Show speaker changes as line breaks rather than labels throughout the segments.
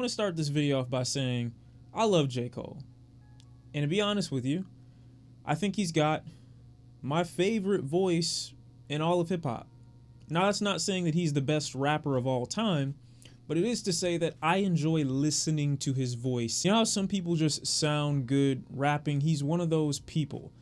to start this video off by saying I love J. Cole. And to be honest with you, I think he's got my favorite voice in all of hip-hop. Now, that's not saying that he's the best rapper of all time, but it is to say that I enjoy listening to his voice. You know how some people just sound good rapping? He's one of those people.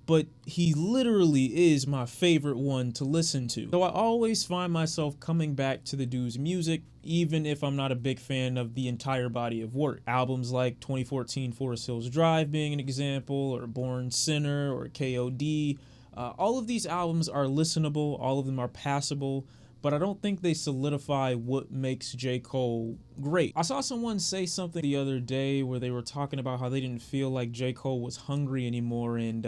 But he literally is my favorite one to listen to. So I always find myself coming back to the dude's music, even if I'm not a big fan of the entire body of work. Albums like 2014 Forest Hills Drive being an example, or Born Sinner, or KOD. All of these albums are listenable, all of them are passable, but I don't think they solidify what makes J. Cole great. I saw someone say something the other day where they were talking about how they didn't feel like J. Cole was hungry anymore, and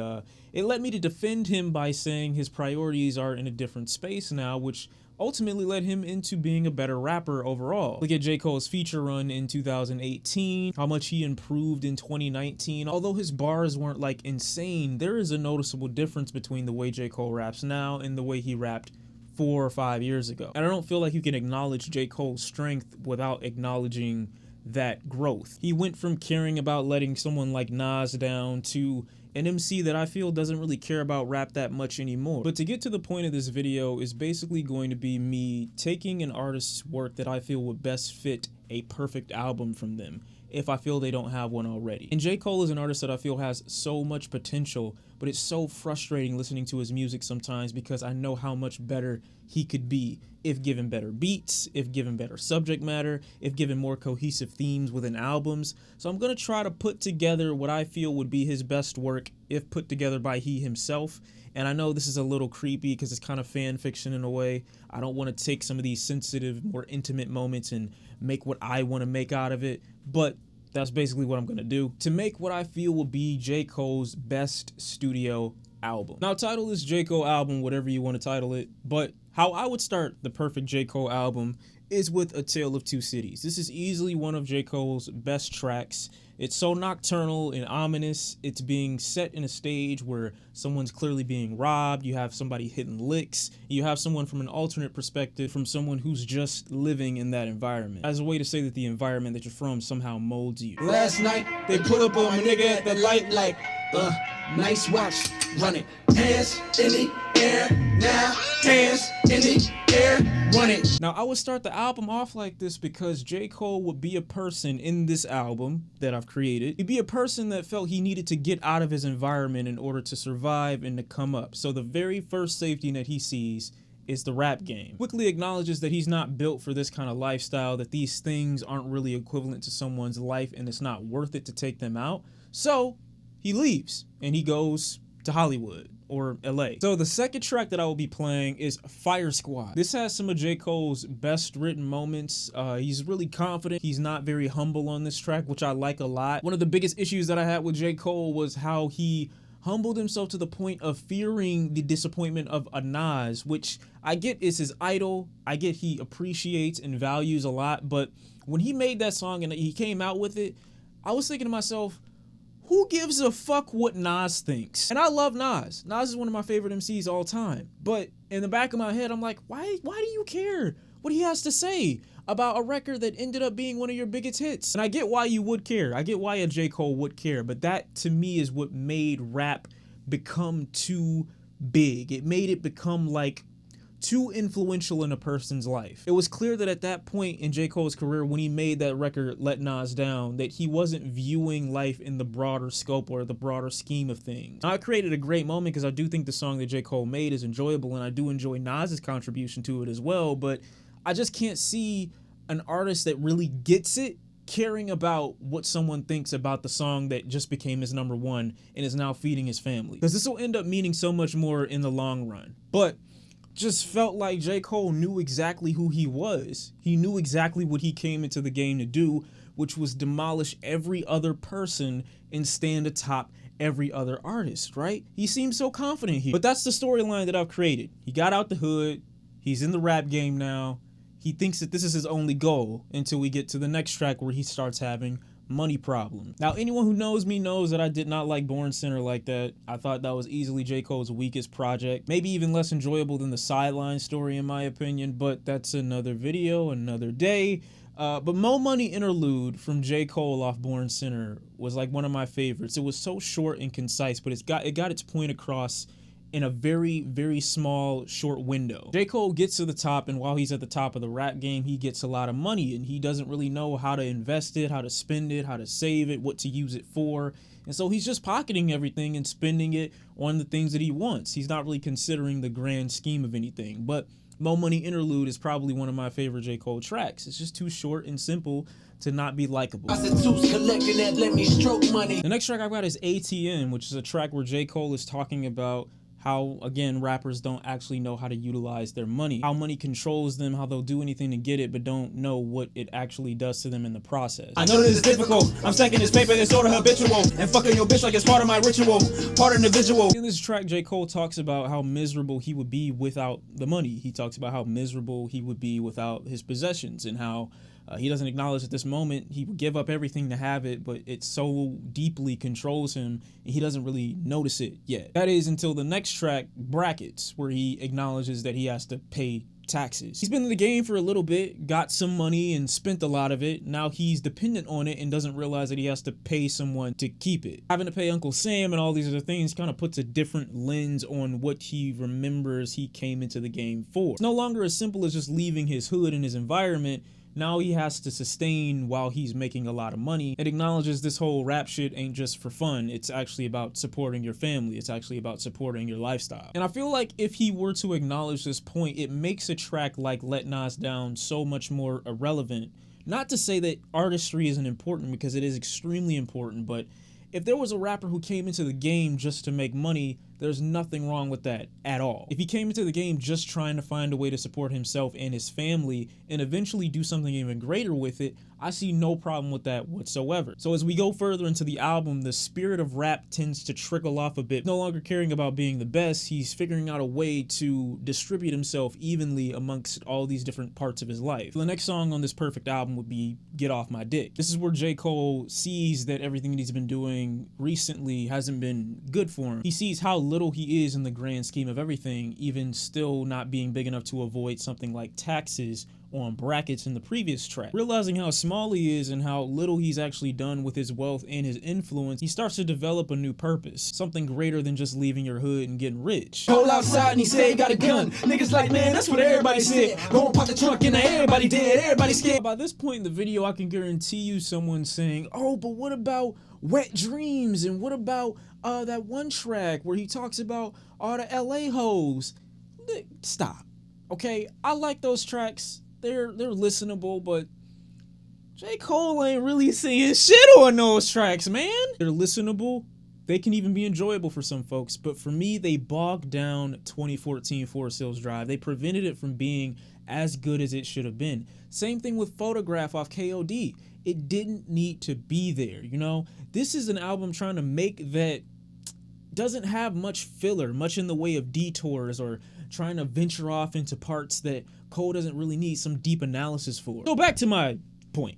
it led me to defend him by saying his priorities are in a different space now, which ultimately led him into being a better rapper overall. Look at J. Cole's feature run in 2018, how much he improved in 2019. Although his bars weren't like insane, there is a noticeable difference between the way J. Cole raps now and the way he rapped 4 or 5 years ago. And I don't feel like you can acknowledge J. Cole's strength without acknowledging that growth. He went from caring about letting someone like Nas down to an MC that I feel doesn't really care about rap that much anymore. But to get to the point of this video is basically going to be me taking an artist's work that I feel would best fit a perfect album from them, if I feel they don't have one already. And J. Cole is an artist that I feel has so much potential, but it's so frustrating listening to his music sometimes because I know how much better he could be if given better beats, if given better subject matter, if given more cohesive themes within albums. So I'm gonna try to put together what I feel would be his best work if put together by he himself. And I know this is a little creepy because it's kind of fan fiction in a way. I don't want to take some of these sensitive, more intimate moments and make what I want to make out of it, but that's basically what I'm gonna do to make what I feel will be J. Cole's best studio album. Now, title this J. Cole album whatever you want to title it, but how I would start the perfect J. Cole album is with A Tale of Two Cities. This is easily one of J. Cole's best tracks. It's so nocturnal and ominous. It's being set in a stage where someone's clearly being robbed. You have somebody hitting licks. You have someone from an alternate perspective from someone who's just living in that environment, as a way to say that the environment that you're from somehow molds you.
Last night, they pull up on my nigga at the light like, nice watch, run it. Hands in the air now, hands in the air, run it.
Now, I would start the album off like this because J. Cole would be a person in this album that I've created. He'd be a person that felt he needed to get out of his environment in order to survive and to come up. So the very first safety net he sees is the rap game. Quickly acknowledges that he's not built for this kind of lifestyle, that these things aren't really equivalent to someone's life and it's not worth it to take them out. So he leaves and he goes to Hollywood or LA. So the second track that I will be playing is Fire Squad. This has some of J. Cole's best written moments. He's really confident. He's not very humble on this track, which I like a lot. One of the biggest issues that I had with J. Cole was how he humbled himself to the point of fearing the disappointment of a Nas, which I get is his idol. I get he appreciates and values a lot, but when he made that song and he came out with it, I was thinking to myself, who gives a fuck what Nas thinks? And I love Nas. Nas is one of my favorite MCs all time. But in the back of my head, I'm like, why do you care what he has to say about a record that ended up being one of your biggest hits? And I get why you would care. I get why a J. Cole would care. But that, to me, is what made rap become too big. It made it become, like, too influential in a person's life. It was clear that at that point in J. Cole's career, when he made that record, Let Nas Down, that he wasn't viewing life in the broader scope or the broader scheme of things. Now, I created a great moment because I do think the song that J. Cole made is enjoyable, and I do enjoy Nas's contribution to it as well, but I just can't see an artist that really gets it caring about what someone thinks about the song that just became his #1 and is now feeding his family. Because this will end up meaning so much more in the long run. But just felt like J. Cole knew exactly who he was. He knew exactly what he came into the game to do, which was demolish every other person and stand atop every other artist, right? He seems so confident here. But that's the storyline that I've created. He got out the hood. He's in the rap game now. He thinks that this is his only goal until we get to the next track where he starts having money problem. Now, anyone who knows me knows that I did not like Born Sinner like that. I thought that was easily J. Cole's weakest project, maybe even less enjoyable than the Sideline story in my opinion, but that's another video, another day. But Mo Money Interlude from J. Cole off Born Sinner was like one of my favorites. It was so short and concise, but it got its point across in a very, very small, short window. J. Cole gets to the top, and while he's at the top of the rap game, he gets a lot of money, and he doesn't really know how to invest it, how to spend it, how to save it, what to use it for. And so he's just pocketing everything and spending it on the things that he wants. He's not really considering the grand scheme of anything. But Mo Money Interlude is probably one of my favorite J. Cole tracks. It's just too short and simple to not be likable. The next track I've got is ATM, which is a track where J. Cole is talking about how, again, rappers don't actually know how to utilize their money, how money controls them, how they'll do anything to get it, but don't know what it actually does to them in the process.
I know this is difficult. I'm stacking this paper that's sort of habitual, and fucking your bitch like it's part of my ritual, part individual.
In this track, J. Cole talks about how miserable he would be without the money. He talks about how miserable he would be without his possessions, and how he doesn't acknowledge at this moment he would give up everything to have it, but it so deeply controls him, and he doesn't really notice it yet. That is until the next track, Brackets, where he acknowledges that he has to pay taxes. He's been in the game for a little bit, got some money and spent a lot of it. Now he's dependent on it and doesn't realize that he has to pay someone to keep it. Having to pay Uncle Sam and all these other things kind of puts a different lens on what he remembers he came into the game for. It's no longer as simple as just leaving his hood and his environment. Now he has to sustain while he's making a lot of money. It acknowledges this whole rap shit ain't just for fun. It's actually about supporting your family. It's actually about supporting your lifestyle. And I feel like if he were to acknowledge this point, it makes a track like Let Nas Down so much more irrelevant. Not to say that artistry isn't important, because it is extremely important, but if there was a rapper who came into the game just to make money, there's nothing wrong with that at all. If he came into the game just trying to find a way to support himself and his family and eventually do something even greater with it, I see no problem with that whatsoever. So as we go further into the album, the spirit of rap tends to trickle off a bit. No longer caring about being the best, he's figuring out a way to distribute himself evenly amongst all these different parts of his life. The next song on this perfect album would be Get Off My Dick. This is where J. Cole sees that everything that he's been doing recently hasn't been good for him. He sees how little he is in the grand scheme of everything, even still not being big enough to avoid something like taxes on Brackets in the previous track. Realizing how small he is and how little he's actually done with his wealth and his influence, he starts to develop a new purpose, something greater than just leaving your hood and getting rich.
Cole outside and he said he got a gun. Niggas like, man, that's what everybody said. Go and pop the trunk and everybody dead, everybody scared.
By this point in the video, I can guarantee you someone saying, oh, but what about Wet Dreams? And what about that one track where he talks about all the LA hoes? Stop. Okay, I like those tracks. They're listenable, but J. Cole ain't really saying shit on those tracks, man. They're listenable. They can even be enjoyable for some folks, but for me, they bogged down 2014 Forest Hills Drive. They prevented it from being as good as it should have been. Same thing with Photograph off KOD. It didn't need to be there, you know? This is an album trying to make that doesn't have much filler, much in the way of detours or trying to venture off into parts that Cole doesn't really need some deep analysis for. So back to my point.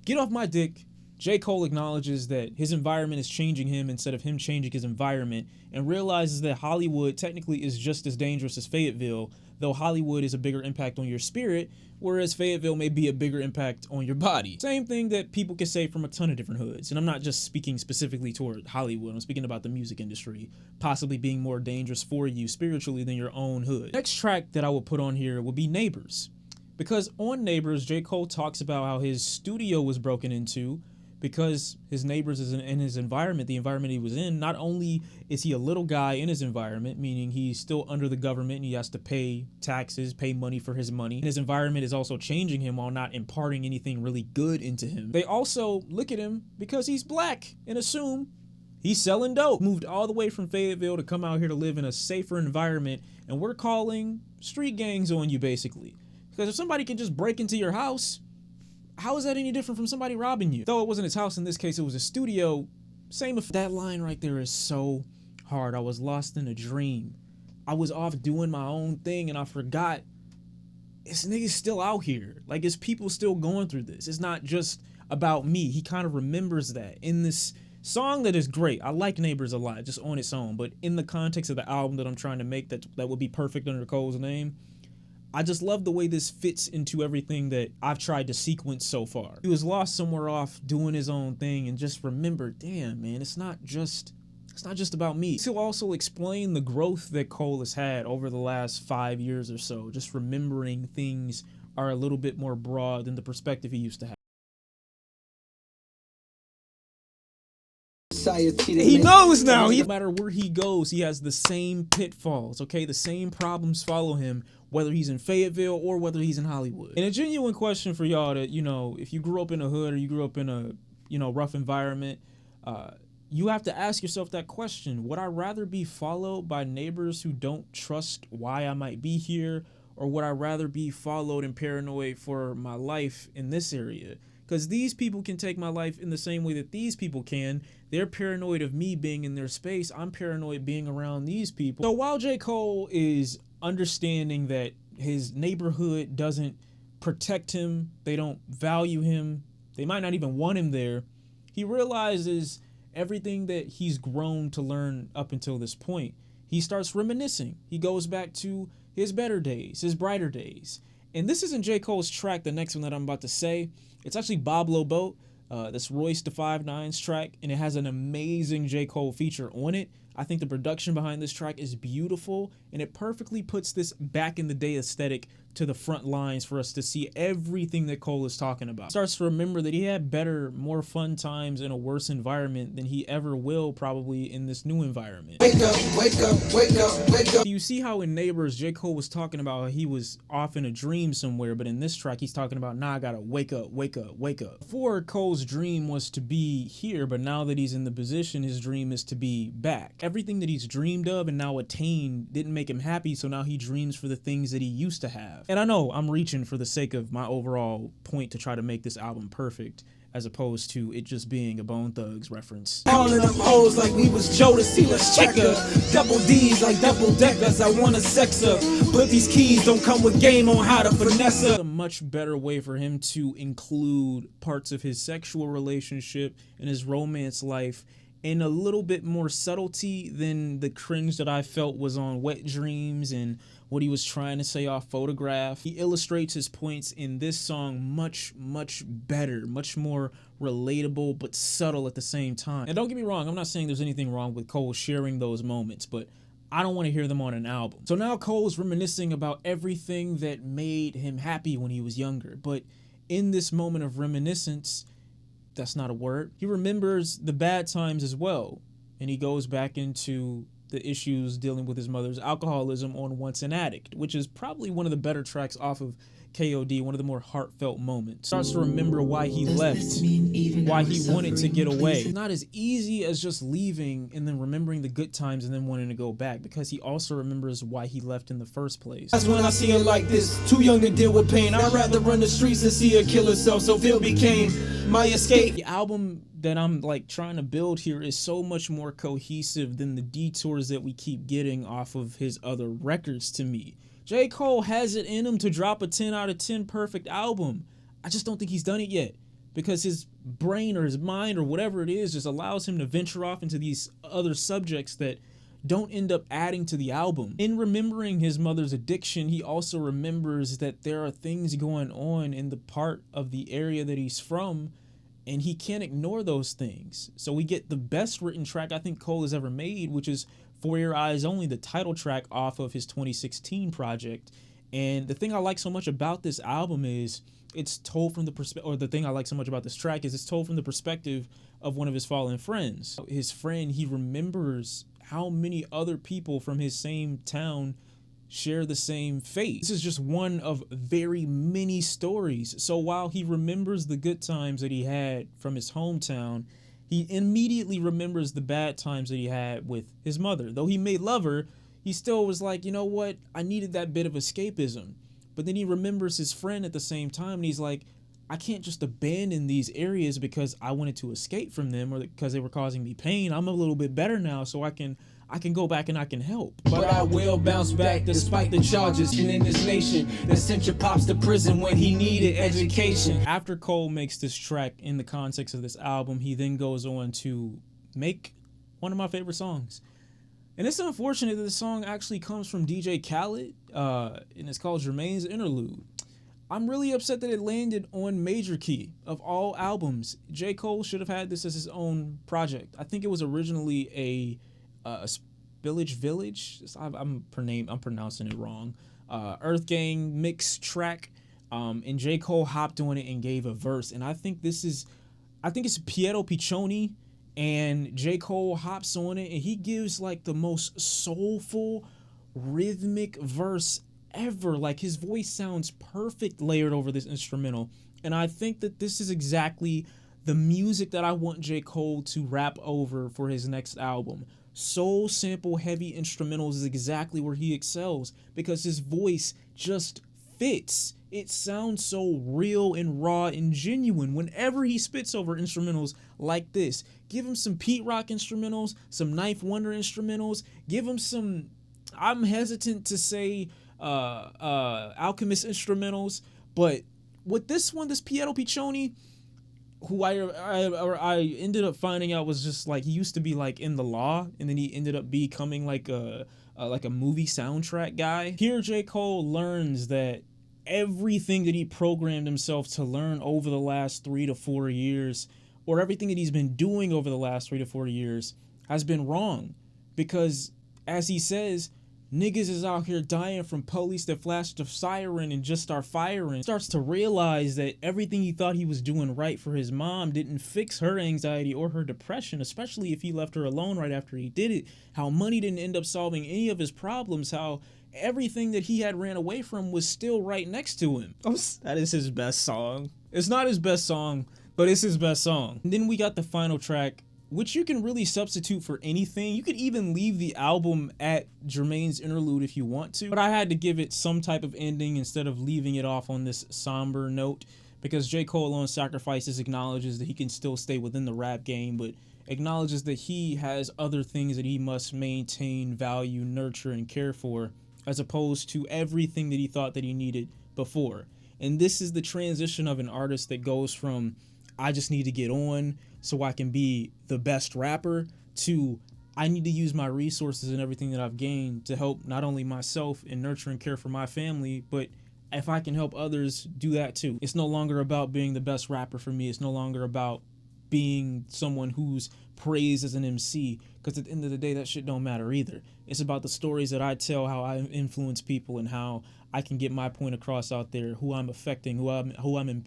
Get Off My Dick. J. Cole acknowledges that his environment is changing him instead of him changing his environment, and realizes that Hollywood technically is just as dangerous as Fayetteville, though Hollywood is a bigger impact on your spirit, whereas Fayetteville may be a bigger impact on your body. Same thing that people can say from a ton of different hoods, and I'm not just speaking specifically toward Hollywood, I'm speaking about the music industry, possibly being more dangerous for you spiritually than your own hood. Next track that I would put on here would be Neighbors, because on Neighbors, J. Cole talks about how his studio was broken into because his neighbors is in his environment, the environment he was in. Not only is he a little guy in his environment, meaning he's still under the government and he has to pay taxes, pay money for his money, and his environment is also changing him while not imparting anything really good into him. They also look at him because he's black and assume he's selling dope. Moved all the way from Fayetteville to come out here to live in a safer environment, and we're calling street gangs on you, basically. Because if somebody can just break into your house, how is that any different from somebody robbing you? Though it wasn't his house in this case, it was a studio. Same if that line right there is so hard. I was lost in a dream. I was off doing my own thing and I forgot this nigga's still out here. Like, it's people still going through this. It's not just about me. He kind of remembers that in this song that is great. I like Neighbors a lot, just on its own. But in the context of the album that I'm trying to make that would be perfect under Cole's name, I just love the way this fits into everything that I've tried to sequence so far. He was lost somewhere off doing his own thing and just remembered, damn, man, it's not just about me. He'll also explain the growth that Cole has had over the last 5 years or so, just remembering things are a little bit more broad than the perspective he used to have. He knows now. No matter where he goes, he has the same pitfalls, okay? The same problems follow him, whether he's in Fayetteville or whether he's in Hollywood. And a genuine question for y'all that, you know, if you grew up in a hood or you grew up in a, you know, rough environment, you have to ask yourself that question. Would I rather be followed by neighbors who don't trust why I might be here, or would I rather be followed and paranoid for my life in this area? Because these people can take my life in the same way that these people can. They're paranoid of me being in their space. I'm paranoid being around these people. So while J. Cole is understanding that his neighborhood doesn't protect him, they don't value him, they might not even want him there, he realizes everything that he's grown to learn up until this point. He starts reminiscing. He goes back to his better days, his brighter days. And this isn't J. Cole's track, the next one that I'm about to say. It's actually Boblo Boat. That's Royce da 5'9's track, and it has an amazing J. Cole feature on it. I think the production behind this track is beautiful, and it perfectly puts this back in the day aesthetic to the front lines for us to see everything that Cole is talking about. Starts to remember that he had better, more fun times in a worse environment than he ever will probably in this new environment.
Wake up, wake up, wake up, wake up.
You see how in Neighbors, J. Cole was talking about how he was off in a dream somewhere, but in this track, he's talking about, nah, I gotta wake up, wake up, wake up. Before, Cole's dream was to be here, but now that he's in the position, his dream is to be back. Everything that he's dreamed of and now attained didn't make him happy, so now he dreams for the things that he used to have. And I know I'm reaching for the sake of my overall point to try to make this album perfect, as opposed to it just being a Bone Thugs reference.
Calling them hoes like we was Jodeci, let's check her. Double D's like double deckers, I wanna sex her. But these keys don't come with game on how to finesse her.
A much better way for him to include parts of his sexual relationship and his romance life in a little bit more subtlety than the cringe that I felt was on Wet Dreams and what he was trying to say off Photograph. He illustrates his points in this song much, much better, much more relatable, but subtle at the same time. And don't get me wrong, I'm not saying there's anything wrong with Cole sharing those moments, but I don't want to hear them on an album. So now Cole's reminiscing about everything that made him happy when he was younger, but in this moment of reminiscence, that's not a word, he remembers the bad times as well, and he goes back into the issues dealing with his mother's alcoholism on An Addict, which is probably one of the better tracks off of KOD, one of the more heartfelt moments. Starts to remember why he left, why he wanted to get away. It's not as easy as just leaving and then remembering the good times and then wanting to go back, because he also remembers why he left in the first place.
That's when I see her like this, too young to deal with pain. I'd rather run the streets than see her kill herself, so Phil became my escape.
The album that I'm like trying to build here is so much more cohesive than the detours that we keep getting off of his other records to me. J. Cole has it in him to drop a 10 out of 10 perfect album. I just don't think he's done it yet, because his brain or his mind or whatever it is just allows him to venture off into these other subjects that don't end up adding to the album. In remembering his mother's addiction, he also remembers that there are things going on in the part of the area that he's from, and he can't ignore those things. So we get the best written track I think Cole has ever made, which is For Your Eyes Only, the title track off of his 2016 project. And the thing I like so much about this album is it's told from the perspective, or the thing I like so much about this track is it's told from the perspective of one of his fallen friends. His friend, he remembers how many other people from his same town share the same fate. This is just one of very many stories. So while he remembers the good times that he had from his hometown, he immediately remembers the bad times that he had with his mother. Though he may love her, he still was like, you know what? I needed that bit of escapism. But then he remembers his friend at the same time, and he's like, I can't just abandon these areas because I wanted to escape from them or because they were causing me pain. I'm a little bit better now, so I can go back and I can help.
But I will bounce back despite the charges. And in this nation that sent your pops to prison when he needed education.
After Cole makes this track in the context of this album, he then goes on to make one of my favorite songs. And it's unfortunate that the song actually comes from DJ Khaled, and it's called Jermaines Interlude. I'm really upset that it landed on Major Key. Of all albums, J. Cole should have had this as his own project. I think it was originally a Spillage Village. I'm pronouncing it wrong. Earth Gang mix track, and J. Cole hopped on it and gave a verse. And I think it's Piero Piccioni, and J. Cole hops on it, and he gives like the most soulful, rhythmic verse ever. Like, his voice sounds perfect layered over this instrumental, and I think that this is exactly the music that I want J. Cole to rap over for his next album. Soul sample heavy instrumentals is exactly where he excels, because his voice just fits. It sounds so real and raw and genuine whenever he spits over instrumentals like this. Give him some Pete Rock instrumentals, some Knife Wonder instrumentals, give him some, I'm hesitant to say Alchemist instrumentals, but with this one, this Piero Piccioni, who I ended up finding out was just like, he used to be like in the law, and then he ended up becoming like a movie soundtrack guy. Here J. Cole learns that everything that he programmed himself to learn over the last 3 to 4 years, or everything that he's been doing over the last 3 to 4 years, has been wrong. Because, as he says, niggas is out here dying from police that flash the siren and just start firing. Starts to realize that everything he thought he was doing right for his mom didn't fix her anxiety or her depression, especially if he left her alone right after he did it. How money didn't end up solving any of his problems. How everything that he had ran away from was still right next to him. That is his best song. It's not his best song, but it's his best song. And then we got the final track, which you can really substitute for anything. You could even leave the album at Jermaines Interlude if you want to, but I had to give it some type of ending instead of leaving it off on this somber note, because J. Cole on Sacrifices acknowledges that he can still stay within the rap game, but acknowledges that he has other things that he must maintain, value, nurture, and care for, as opposed to everything that he thought that he needed before. And this is the transition of an artist that goes from, I just need to get on so I can be the best rapper, to, I need to use my resources and everything that I've gained to help not only myself and nurture and care for my family, but if I can help others, do that too. It's no longer about being the best rapper for me. It's no longer about being someone who's praised as an MC, because at the end of the day, that shit don't matter either. It's about the stories that I tell, how I influence people, and how I can get my point across out there, who I'm affecting, who I'm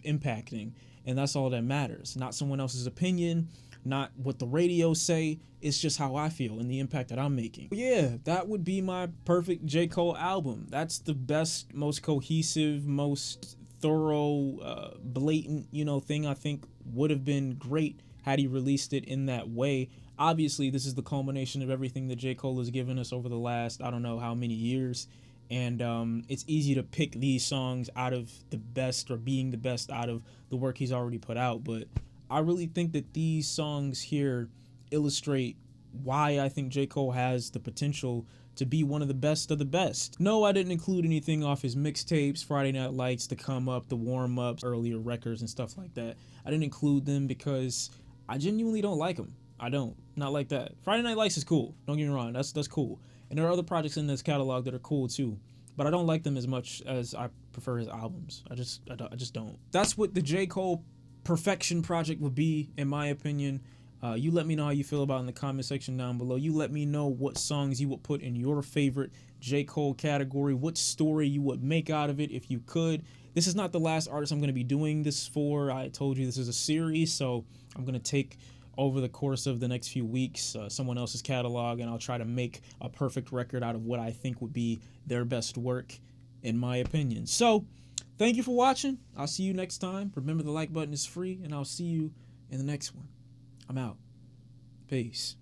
impacting. And that's all that matters. Not someone else's opinion, not what the radio say. It's just how I feel and the impact that I'm making. Yeah, that would be my perfect J. Cole album. That's the best, most cohesive, most thorough, blatant, thing I think would have been great had he released it in that way. Obviously, this is the culmination of everything that J. Cole has given us over the last, I don't know how many years. And it's easy to pick these songs out of the best, or being the best out of the work he's already put out. But I really think that these songs here illustrate why I think J. Cole has the potential to be one of the best of the best. No, I didn't include anything off his mixtapes, Friday Night Lights, The Come Up, The Warm Ups, earlier records and stuff like that. I didn't include them because I genuinely don't like them. I don't. Not like that. Friday Night Lights is cool. Don't get me wrong. That's cool. And there are other projects in this catalog that are cool too, but I don't like them as much as I prefer his albums. I just don't. That's what the J. Cole Perfection project would be, in my opinion. You let me know how you feel about it in the comment section down below. You let me know what songs you would put in your favorite J. Cole category, what story you would make out of it if you could. This is not the last artist I'm going to be doing this for. I told you this is a series, so I'm going to take, over the course of the next few weeks, someone else's catalog, and I'll try to make a perfect record out of what I think would be their best work, in my opinion. So, thank you for watching. I'll see you next time. Remember, the like button is free, and I'll see you in the next one. I'm out. Peace.